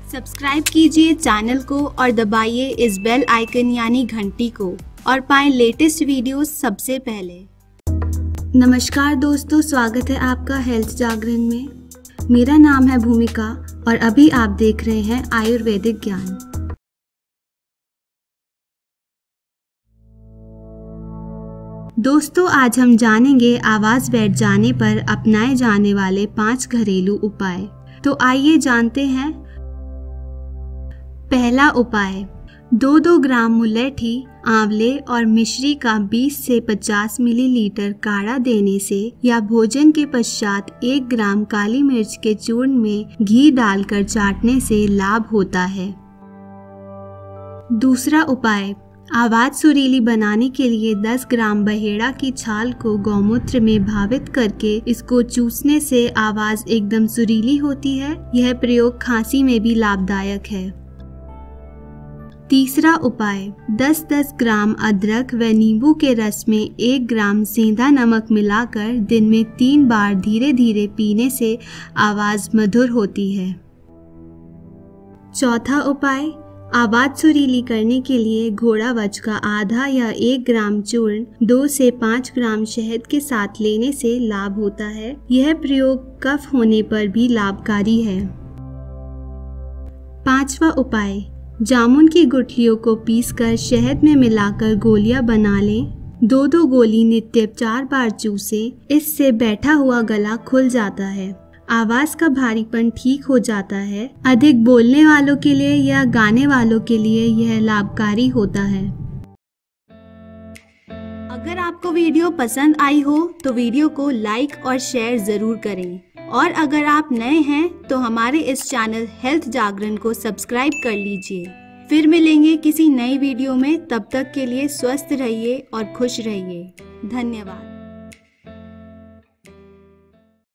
Subscribe कीजिए channel को और दबाइए इस बेल आइकन यानी घंटी को और पाएं लेटेस्ट वीडियोस सबसे पहले। नमस्कार दोस्तों, स्वागत है आपका हेल्थ जागरण में। मेरा नाम है भूमिका और अभी आप देख रहे हैं आयुर्वेदिक ज्ञान। दोस्तों, आज हम जानेंगे आवाज़ बैठ जाने पर अपनाए जाने वाले 5 घरेलू उपाय। तो आइए जानते हैं। पहला उपाय, 2-2 ग्राम मुलैठी, आंवले और मिश्री का 20 से 50 मिलीलीटर काढ़ा देने से या भोजन के पश्चात 1 ग्राम काली मिर्च के चूर्ण में घी डालकर चाटने से लाभ होता है। दूसरा उपाय, आवाज़ सुरीली बनाने के लिए 10 ग्राम बहेड़ा की छाल को गौमूत्र में भावित करके इसको चूसने से आवाज़ एकदम सुरीली होती है। यह प्रयोग खांसी में भी लाभदायक है। तीसरा उपाय, 10-10 ग्राम अदरक व नींबू के रस में 1 ग्राम सेंधा नमक मिलाकर दिन में 3 बार धीरे धीरे पीने से आवाज़ मधुर होती है। चौथा उपाय, आवाज़ सुरीली करने के लिए घोड़ावच का आधा या 1 ग्राम चूर्ण 2 से 5 ग्राम शहद के साथ लेने से लाभ होता है। यह प्रयोग कफ होने पर भी लाभकारी है। पांचवा उपाय, जामुन की गुठलियों को पीसकर शहद में मिलाकर गोलियां बना लें। 2-2 गोली नित्य 4 बार चूसें। इससे बैठा हुआ गला खुल जाता है, आवाज़ का भारीपन ठीक हो जाता है। अधिक बोलने वालों के लिए या गाने वालों के लिए यह लाभकारी होता है। अगर आपको वीडियो पसंद आई हो तो वीडियो को लाइक और शेयर ज़रूर करें और अगर आप नए हैं तो हमारे इस चैनल हेल्थ जागरण को सब्सक्राइब कर लीजिए। फिर मिलेंगे किसी नई वीडियो में, तब तक के लिए स्वस्थ रहिए और खुश रहिए। धन्यवाद।